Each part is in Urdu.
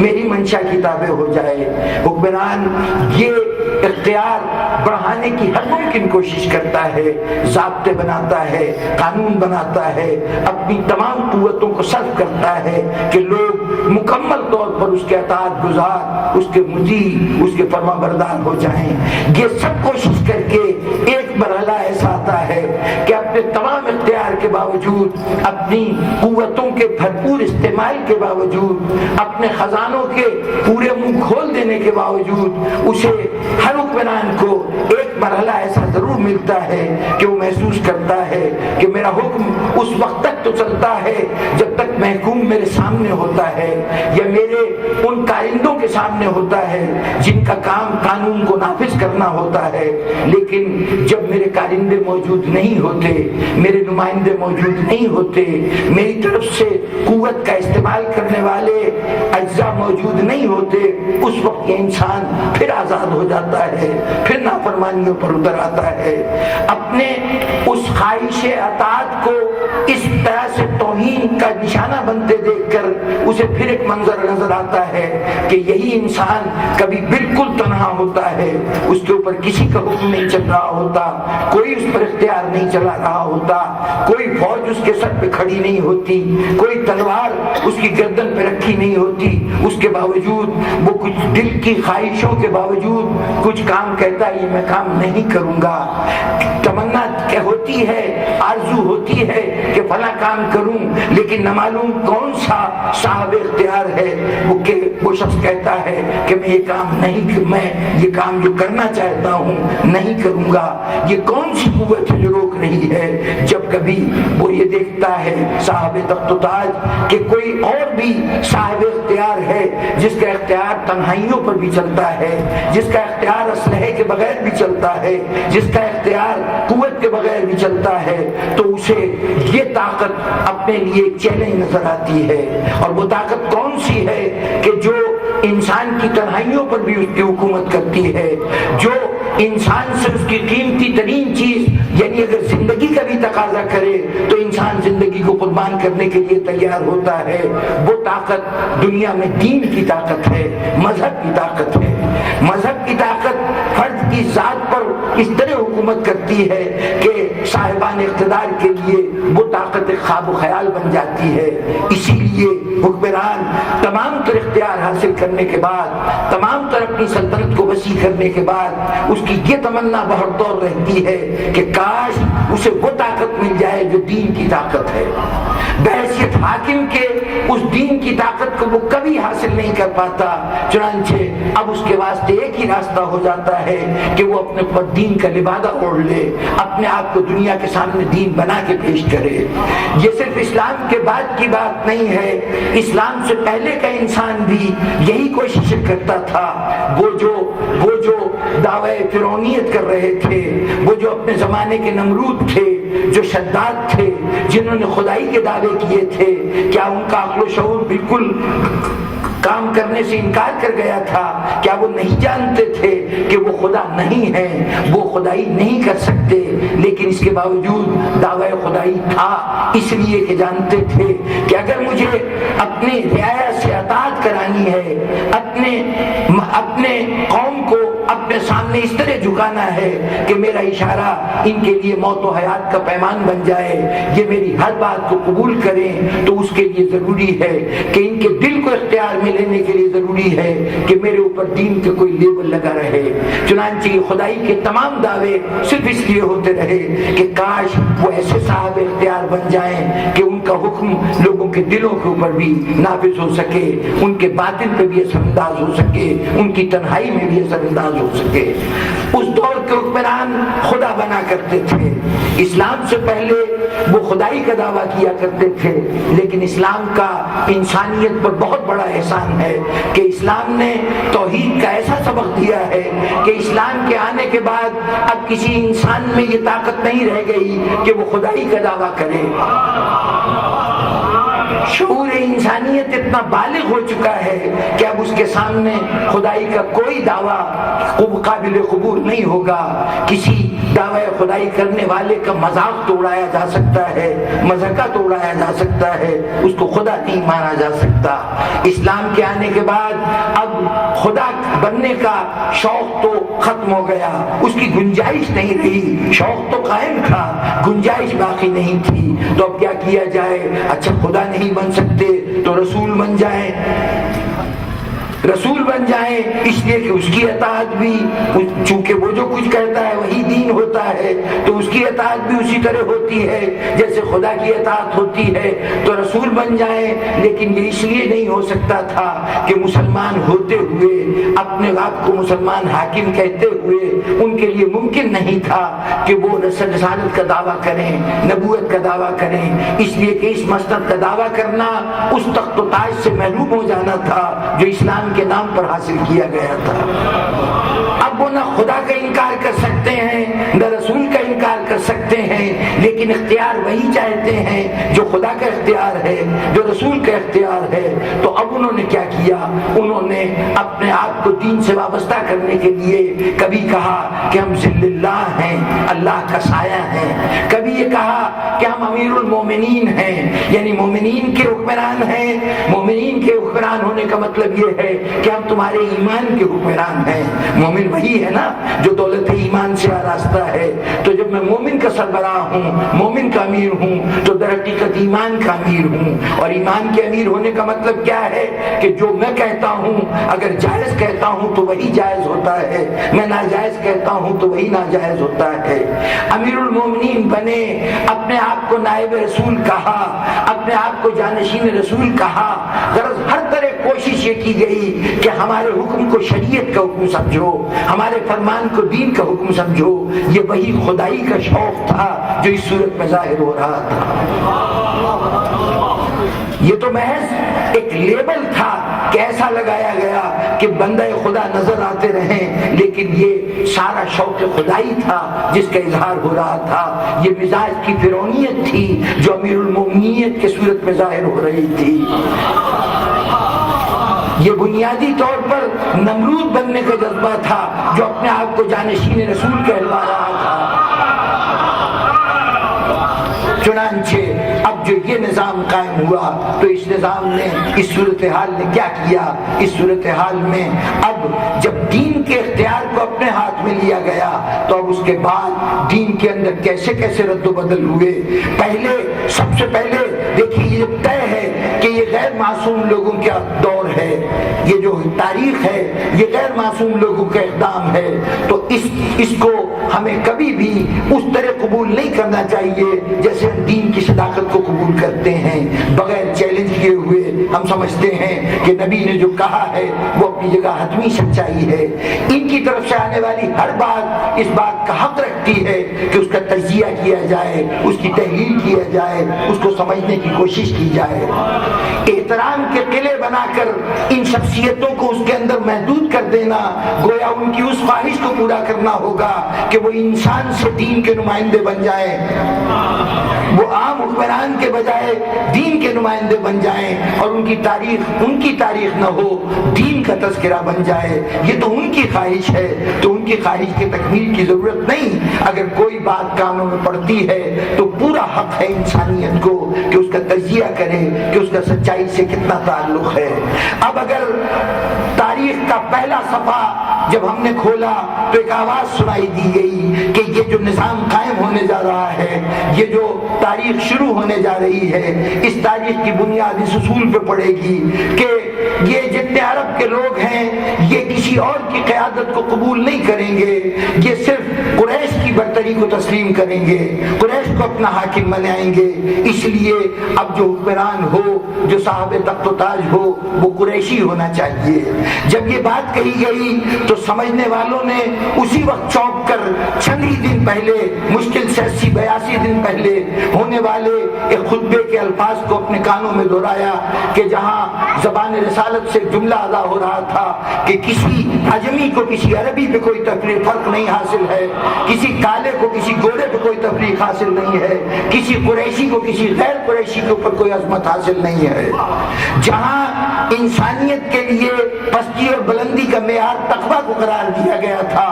میری منشا کی تابع ہو جائے۔ حکمران یہ اختیار بڑھانے کی ہر ممکن کوشش کرتا ہے، ضابطے بناتا ہے، قانون بناتا ہے، اپنی تمام قوتوں کو صرف کرتا ہے کہ لوگ مکمل طور پر اس کے اطاعت گزار، اس کے مطیع، اس کے فرما بردار ہو جائیں۔ یہ سب کوشش کر کے ایک مرحلہ ایسا آتا ہے کہ اپنے تمام اختیار کے باوجود، اپنی قوتوں کے بھرپور استعمال کے باوجود، اپنے خزانوں کے پورے منہ کھول دینے کے باوجود، اسے ہر حکمران کو ایک مرحلہ ایسا ضرور ملتا ہے کہ وہ محسوس کرتا ہے کہ میرا حکم اس وقت تک تو چلتا ہے جب تک محکوم میرے سامنے ہوتا ہے یا میرے ان کارندوں کے سامنے ہوتا ہے جن کا کام قانون کو نافذ کرنا ہوتا ہے، لیکن جب میرے کارندے موجود نہیں ہوتے، میرے نمائندے موجود نہیں ہوتے، میری طرف سے قوت کا استعمال کرنے والے اجزاء موجود نہیں ہوتے، اس وقت یہ انسان پھر آزاد ہو جاتا ہے، پھر نافرمانیوں پر اتر آتا ہے۔ اپنے اس خواہش اطاعت کو اس طرح سے توہین کا نشانہ بنتے دیکھ کر اسے پھر ایک منظر نظر آتا ہے کہ یہی انسان کبھی بالکل تنہا ہوتا ہے، اس کے اوپر کسی کا حکم نہیں چل رہا ہوتا، کوئی اس پر اختیار نہیں چلا رہا ہوتا، کوئی فوج اس کے سر پہ کھڑی نہیں ہوتی، کوئی تلوار اس کی گردن پہ رکھی نہیں ہوتی، اس کے باوجود وہ کچھ دل کی خواہشوں کے باوجود کچھ کام کہتا ہے، یہ میں کام نہیں کروں گا۔ تمنا ہوتی ہے، آرزو ہوتی ہے کہ فلاں کام کروں، لیکن نہ معلوم کون سا صاحب اختیار ہے وہ شخص کہتا ہے کہ میں یہ کام نہیں، میں یہ کام جو کرنا چاہتا ہوں نہیں کروں گا۔ یہ کون سی قوت ہے جو روک رہی ہے؟ جب کبھی وہ یہ دیکھتا ہے صاحب تخت و تاج کہ کوئی اور بھی صاحب اختیار ہے جس کا اختیار تنہائیوں پر بھی چلتا ہے، جس کا اختیار اسلحے کے بغیر بھی چلتا ہے، جس کا اختیار قوت کے بغیر بھی چلتا ہے، تو اسے یہ طاقت اپنے لیے ایک چیلنج نظر آتی ہے۔ اور وہ طاقت کون سی ہے کہ جو انسان کی تنہائیوں پر بھی اس کی حکومت کرتی ہے، جو انسان سے اس کی قیمتی ترین چیز یعنی اگر زندگی کا بھی تقاضا کرے تو انسان زندگی کو قربان کرنے کے لیے تیار ہوتا ہے۔ وہ طاقت دنیا میں دین کی طاقت ہے، مذہب کی طاقت ہے۔ مذہب کی طاقت فرد کی ذات پر اس طرح حکومت کرتی ہے کہ صاحبان اقتدار کے لیے وہ طاقت ایک خواب و خیال بن جاتی ہے۔ اسی لیے حکمران تمام تر اختیار حاصل کرنے کے بعد، تمام تر اپنی سلطنت کو وسیع کرنے کے بعد اس کی یہ تمنا بہت دور رہتی ہے کہ کاش اسے وہ طاقت مل جائے جو دین کی طاقت ہے۔ بحیثیت حاکم کے اس دین کی طاقت کو وہ کبھی حاصل نہیں کر پاتا، چنانچہ اب اس کے واسطے ایک ہی راستہ ہو جاتا ہے کہ وہ اپنے پر دین کا لبادہ اوڑھ لے، اپنے آپ کو دنیا کے سامنے دین بنا کے پیش کرے۔ یہ صرف اسلام کے بعد کی بات نہیں ہے، اسلام سے پہلے کا انسان بھی یہی کوشش کرتا تھا۔ وہ جو دعوی فرعونیت کر رہے تھے، وہ جو اپنے زمانے کے نمرود تھے، جو شداد تھے، جنہوں نے خدائی کے دعوے کیے تھے، کیا ان کا عقل و شعور بالکل کام کرنے سے انکار کر گیا تھا؟ کیا وہ نہیں جانتے تھے کہ وہ خدا نہیں ہیں، وہ خدائی نہیں کر سکتے؟ لیکن اس کے باوجود دعوی خدائی تھا، اس لیے کہ جانتے تھے کہ اگر مجھے اپنی رعایا سے اطاعت کرانی ہے، اپنے قوم کو اپنے سامنے اس طرح جھکانا ہے کہ میرا اشارہ ان کے لیے موت و حیات کا پیمان بن جائے، یہ میری ہر بات کو قبول کریں، تو اس کے لیے ضروری ہے کہ ان کے دل کو اختیار میں لینے کے لیے ضروری ہے کہ میرے اوپر دین کے کوئی لیبل لگا رہے۔ چنانچہ خدائی کے تمام دعوے صرف اس لیے ہوتے رہے کہ کاش وہ ایسے صاحب اختیار بن جائیں کہ ان کا حکم لوگوں کے دلوں کے اوپر بھی نافذ ہو سکے، ان کے باطن پہ بھی اثر انداز ہو سکے، ان کی تنہائی میں بھی اثر انداز ہو سکے۔ اس دور کے حکمران خدا بنا کرتے تھے، اسلام سے پہلے وہ خدائی کا دعویٰ کیا کرتے تھے، لیکن اسلام کا انسانیت پر بہت بڑا احسان ہے کہ اسلام نے توحید کا ایسا سبق دیا ہے کہ اسلام کے آنے کے بعد اب کسی انسان میں یہ طاقت نہیں رہ گئی کہ وہ خدائی کا دعویٰ کرے۔ شعور انسانیت اتنا بالغ ہو چکا ہے کہ اب اس کے سامنے خدائی کا کوئی دعویٰ قابل قبول نہیں ہوگا. کسی دعوی خدائی کرنے والے کا مذاق تو اڑایا جا سکتا ہے, مذاق تو اڑایا جا سکتا ہے, اس کو خدا نہیں مانا جا سکتا. اسلام کے آنے کے بعد اب خدا بننے کا شوق تو ختم ہو گیا, اس کی گنجائش نہیں رہی. شوق تو قائم تھا, گنجائش باقی نہیں تھی. تو اب کیا کیا جائے؟ اچھا خدا نہیں بن سکتے تو رسول بن جائیں, رسول بن جائیں, اس لیے کہ اس کی اطاعت بھی, چونکہ وہ جو کچھ کہتا ہے وہی دین ہوتا ہے, تو اس کی اطاعت بھی اسی طرح ہوتی ہے جیسے خدا کی اطاعت ہوتی ہے, تو رسول بن جائیں. لیکن یہ اس لیے نہیں ہو سکتا تھا کہ مسلمان ہوتے ہوئے, اپنے آپ کو مسلمان حاکم کہتے ہوئے, ان کے لیے ممکن نہیں تھا کہ وہ رسالت کا دعویٰ کریں, نبوت کا دعویٰ کریں, اس لیے کہ اس مسند کا دعویٰ کرنا اس تخت و تاج سے محروم ہو جانا تھا جو اسلام کے نام پر حاصل کیا گیا تھا. اب وہ نہ خدا کا انکار کر سکتے ہیں نہ رسول کا انکار کر سکتے ہیں, لیکن اختیار وہی چاہتے ہیں جو خدا کا اختیار ہے, جو رسول کا اختیار ہے. تو اب انہوں نے کیا کیا؟ انہوں نے اپنے آپ کو دین سے وابستہ کرنے کے لیے کبھی کہا کہ ہم ذل اللہ ہیں, اللہ کا سایہ ہیں, کبھی یہ کہا کہ ہم امیر المومنین ہیں, یعنی مومنین کے حکمران ہیں. مومنین کے حکمران ہونے کا مطلب یہ ہے کہ ہم تمہارے ایمان کے حکمران ہیں. مومن وہی ہے نا جو دولت ایمان سے آراستہ ہے. تو جب میں مومن کا سربراہ ہوں, مومن کا امیر ہوں, تو در حقیقت ایمان کا امیر ہوں. اور ایمان کے امیر ہونے کا مطلب کیا ہے کہ جو میں کہتا ہوں اگر جائز کہتا ہوں تو وہی جائز ہوتا ہے, میں ناجائز کہتا ہوں تو وہی ناجائز ہوتا ہے. امیر المومنین بنے, اپنے آپ کو نائب رسول کہا, اپنے آپ کو جانشین رسول کہا. غرض ہر طرح کوشش یہ کی گئی کہ ہمارے حکم کو شریعت کا حکم سمجھو, ہمارے فرمان کو دین کا حکم سمجھو. یہ وہی خدائی کا شوق تھا جو اس صورت میں ظاہر ہو رہا تھا. یہ تو محض ایک لیبل تھا کہ ایسا لگایا گیا کہ بندہ خدا نظر آتے رہیں, لیکن یہ سارا شوق خدائی تھا جس کا اظہار ہو رہا تھا. یہ مزاج کی فرعونیت تھی جو امیر المومنیت کے صورت میں ظاہر ہو رہی تھی. یہ بنیادی طور پر نمرود بننے کا جذبہ تھا جو اپنے آپ کو جانشین رسول کہلوا رہا تھا. چنانچہ اب جو یہ نظام قائم ہوا تو اس نظام نے, اس صورتحال نے کیا کیا؟ اس صورتحال میں اب جب دین کے اختیار کو اپنے ہاتھ میں لیا گیا تو اب اس کے بعد دین کے اندر کیسے کیسے رد و بدل ہوئے. پہلے, سب سے پہلے دیکھیے یہ طے ہے کہ یہ غیر معصوم لوگوں کا دور ہے, یہ جو تاریخ ہے یہ غیر معصوم لوگوں کا اقدام ہے. تو اس کو ہمیں کبھی بھی اس طرح قبول نہیں کرنا چاہیے جیسے ہم دین کی صداقت کو قبول کرتے ہیں, بغیر چیلنج کیے ہوئے. ہم سمجھتے ہیں کہ نبی نے جو کہا ہے وہ اپنی جگہ حتمی سچائی ہے. ان کی طرف سے آنے والی ہر بات اس بات کا حق رکھتی ہے کہ اس کا تجزیہ کیا جائے, اس کی تحلیل کیا جائے, اس کو سمجھنے کی کوشش کی جائے. احترام کے قلعے بنا کر ان شخصیتوں کو اس کے اندر محدود کر دینا گویا ان کی اس خواہش کو پورا کرنا ہوگا کہ وہ انسان سے دین کے نمائندے بن جائیں, وہ عام حکمران کے بجائے دین کے نمائندے بن جائیں, اور ان کی تاریخ نہ ہو, دین کا تذکرہ بن جائے. یہ تو ان کی خواہش ہے, تو ان کی خواہش کی تکمیل کی ضرورت نہیں. اگر کوئی بات کانوں میں پڑتی ہے تو پورا حق ہے انسانیت کو کہ اس کا تجزیہ کرے کہ اس کا سچائی سے کتنا تعلق ہے. اب اگر تاریخ کا پہلا صفحہ جب ہم نے کھولا تو ایک آواز سنائی دی گئی کہ یہ جو نظام قائم ہونے جا رہا ہے, یہ جو تاریخ شروع ہونے جا رہی ہے, اس تاریخ کی بنیاد اس اصول پہ پڑے گی کہ یہ جتنے عرب کے لوگ ہیں یہ کسی اور کی قیادت کو قبول نہیں کریں گے, یہ صرف قریش کی برتری کو تسلیم کریں گے, قریش کو اپنا حاکم بنائیں گے. اس لیے اب جو حکمران ہو, جو صاحب تخت و تاج ہو, وہ قریشی ہونا چاہیے. جب یہ بات کہی گئی تو سمجھنے والوں نے اسی وقت چونک کر چند ہی دن پہلے, مشکل سے 80-82 دن پہلے ہونے والے ایک خطبے کے الفاظ کو اپنے کانوں میں دہرایا کہ جہاں زبان رسالت سے جملہ ادا ہو رہا تھا کہ کسی عجمی کو کسی عربی پہ کوئی فرق نہیں حاصل ہے, کسی کالے کو کسی گورے پہ کوئی تفریق حاصل نہیں ہے، کسی قریشی کو کسی غیر قریشی کے اوپر کوئی عظمت حاصل نہیں ہے۔ جہاں انسانیت کے لیے پستی اور بلندی کا معیار تقویٰ کو قرار دیا گیا تھا،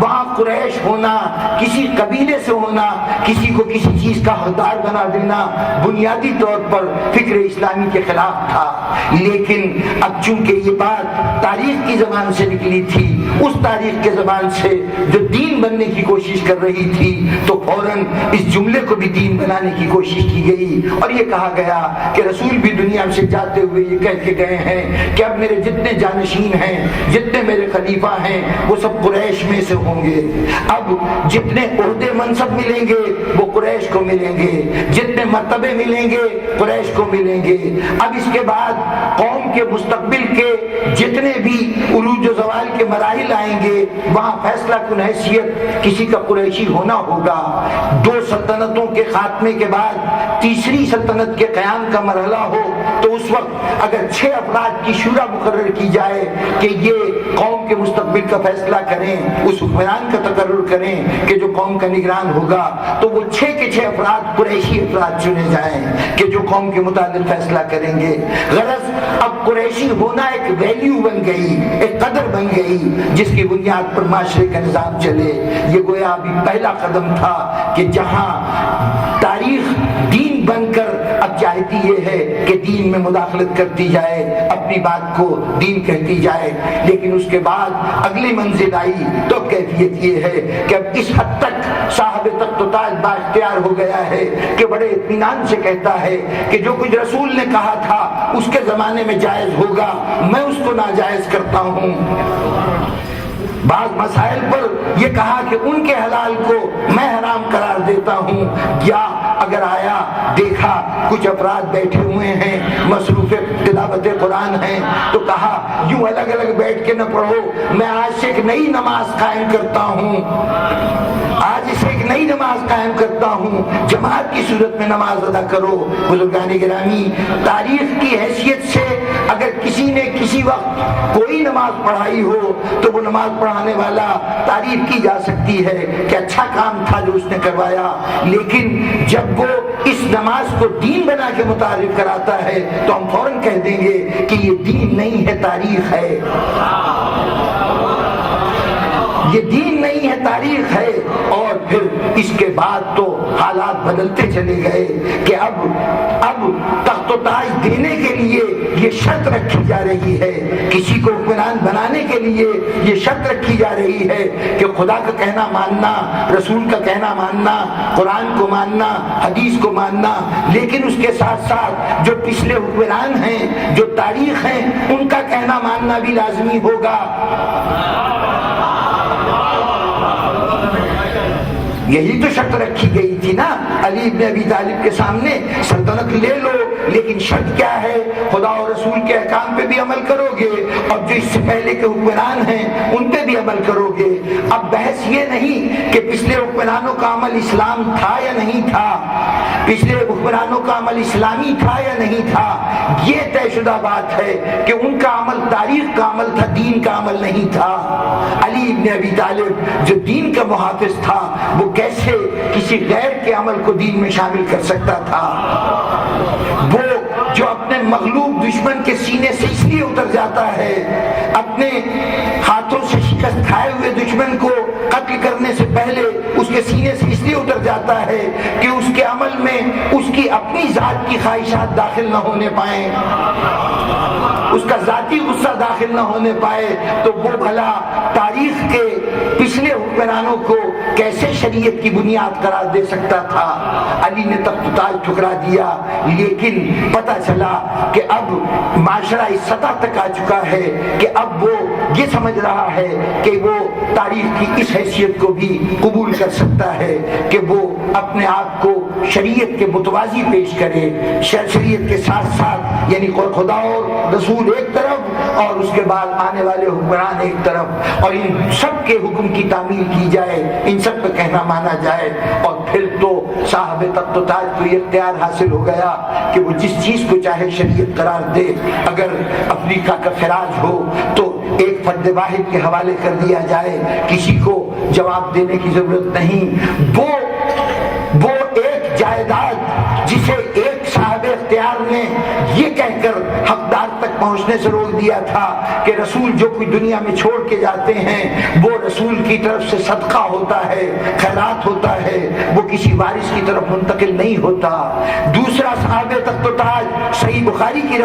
وہاں قریش ہونا، کسی قبیلے سے ہونا، کسی کو کسی چیز کا حقدار بنا دینا بنیادی طور پر فکر اسلامی کے خلاف تھا۔ لیکن اب چونکہ یہ بات تاریخ کی زبان سے نکلی تھی، اس تاریخ کے زبان سے جو دین بننے کی کوشش کر رہی تھی، تو فوراً اس جملے کو بھی دین بنانے کی کوشش کی گئی، اور یہ کہا گیا کہ رسول بھی دنیا سے جاتے ہوئے یہ کہہ کے گئے ہیں کہ اب میرے جتنے جانشین ہیں، جتنے میرے خلیفہ ہیں، وہ سب قریش میں سے ہوں گے۔ اب جتنے عہدے منصب ملیں گے وہ قریش کو ملیں گے، جتنے مرتبے ملیں گے قریش کو ملیں گے۔ اب اس کے بعد قوم کے مستقبل کے جتنے بھی عروج و زوال کے مراحل آئیں گے، وہاں فیصلہ کن حیثیت کسی کا قریشی ہونا ہوگا۔ دو سلطنتوں کے خاتمے کے بعد تیسری سلطنت کے قیام کا مرحلہ ہو تو اس وقت اگر 6 افراد کی شورا مقرر کی جائے کہ یہ قوم کے مستقبل کا فیصلہ کریں، اس حکمران کا تقرر کریں کہ جو قوم کا نگران ہوگا، تو وہ 6 کے 6 افراد قریشی افراد چنے جائیں کہ جو قوم کے متعلق فیصلہ کریں گے۔ غرض اب قریشی ہونا ایک ویلیو بن گئی، ایک قدر بن گئی جس کی بنیاد پر معاشرے کا نظام چلے۔ یہ گویا ابھی پہلا قدم تھا کہ جہاں تاریخ دین بن کر اب چاہتی یہ ہے کہ دین میں مداخلت کرتی جائے، اپنی بات کو دین کہتی جائے، لیکن اس کے بعد اگلی منزل آئی تو کیفیت یہ ہے کہ اب اس حد تک صاحب تخت و تاج با اختیار ہو گیا ہے کہ بڑے اطمینان سے کہتا ہے کہ جو کچھ رسول نے کہا تھا اس کے زمانے میں جائز ہوگا، میں اس کو ناجائز کرتا ہوں۔ بعض مسائل پر یہ کہا کہ ان کے حلال کو میں حرام قرار دیتا ہوں، یا اگر آیا دیکھا کچھ افراد بیٹھے ہوئے ہیں مصروف تلاوت قرآن ہیں تو کہا یوں الگ الگ بیٹھ کے نہ پڑھو، میں آج سے ایک نئی نماز قائم کرتا ہوں، آج سے ایک نئی نماز قائم کرتا ہوں، جماعت کی صورت میں نماز ادا کرو۔ بزرگان گرامی، تاریخ کی حیثیت سے اگر کسی نے کسی وقت کوئی نماز پڑھائی ہو تو وہ نماز پڑھانے والا تعریف کی جا سکتی ہے کہ اچھا کام تھا جو اس نے کروایا، لیکن جب وہ اس نماز کو دین بنا کے متعارف کراتا ہے تو ہم فوراً کہہ دیں گے کہ یہ دین نہیں ہے، تاریخ ہے، یہ دین نہیں ہے، تاریخ ہے۔ اور پھر اس کے بعد تو حالات بدلتے چلے گئے کہ اب تخت و تاج دینے کے لیے یہ شرط رکھی جا رہی ہے، کسی کو حکمران بنانے کے لیے یہ شرط رکھی جا رہی ہے کہ خدا کا کہنا ماننا، رسول کا کہنا ماننا، قرآن کو ماننا، حدیث کو ماننا، لیکن اس کے ساتھ ساتھ جو پچھلے حکمران ہیں، جو تاریخ ہیں، ان کا کہنا ماننا بھی لازمی ہوگا۔ یہی تو شرط رکھی گئی تھی نا علی بن ابی طالب کے سامنے، سلطنت لے لو لیکن شرط کیا ہے؟ خدا اور رسول کے احکام پہ بھی عمل کرو گے اور جو اس سے پہلے کے حکمران ہیں ان پہ بھی عمل کرو گے۔ اب بحث یہ نہیں کہ پچھلے حکمرانوں کا عمل اسلام تھا یا نہیں تھا، پچھلے حکمرانوں کا عمل اسلامی تھا یا نہیں تھا، یہ طے شدہ بات ہے کہ ان کا عمل تاریخ کا عمل تھا، دین کا عمل نہیں تھا۔ علی بن ابی طالب جو دین کا محافظ تھا وہ کیسے کسی غیر کے عمل کو دین میں شامل کر سکتا تھا؟ وہ جو اپنے مغلوب دشمن کے سینے سے اس لیے اتر جاتا ہے، اپنے ہاتھوں سے شکست کھائے ہوئے دشمن کو قتل کرنے سے پہلے اس کے سینے سے اس لیے اتر جاتا ہے کہ اس کے عمل میں اس کی اپنی ذات کی خواہشات داخل نہ ہونے پائیں، اس کا ذاتی غصہ داخل نہ ہونے پائے، تو وہ بھلا تاریخ کے پچھلے حکمرانوں کو کیسے شریعت کی بنیاد قرار دے سکتا تھا؟ علی نے تخت و تاج ٹھکرا دیا، لیکن پتہ چلا کہ اب معاشرہ اس سطح تک آ چکا ہے کہ اب وہ یہ سمجھ رہا ہے کہ وہ تاریخ کی اس حیثیت کو بھی قبول کر سکتا ہے کہ وہ اپنے آپ کو شریعت کے متوازی پیش کرے، شریعت کے ساتھ ساتھ، یعنی خدا اور رسول ایک طرف اور اس کے بعد آنے والے حکمران ایک طرف، اور ان سب کے حکم کی تعمیل کی جائے، ان سب کا کہنا مانا جائے۔ اور پھر تو صاحب تخت و تاج کو یہ اختیار حاصل ہو گیا کہ وہ جس چیز کو چاہے شریعت قرار دے۔ اگر افریقہ کا خراج ہو تو ایک فرد واحد کے حوالے کر دیا جائے، کسی کو جواب دینے کی ضرورت نہیں۔ وہ ایک جائیداد جسے ایک صاحب اختیار نے یہ کہہ کر حقدار تک پہنچنے سے روک دیا تھا کہ رسول جو کوئی دنیا میں چھوڑ کے جاتے ہیں وہ رسول کی طرف سے صدقہ ہوتا ہے، خیرات ہوتا ہے، وہ کسی وارث کی طرف منتقل نہیں ہوتا۔ دوسرا صاحب تخت و تاج صحیح بخاری کی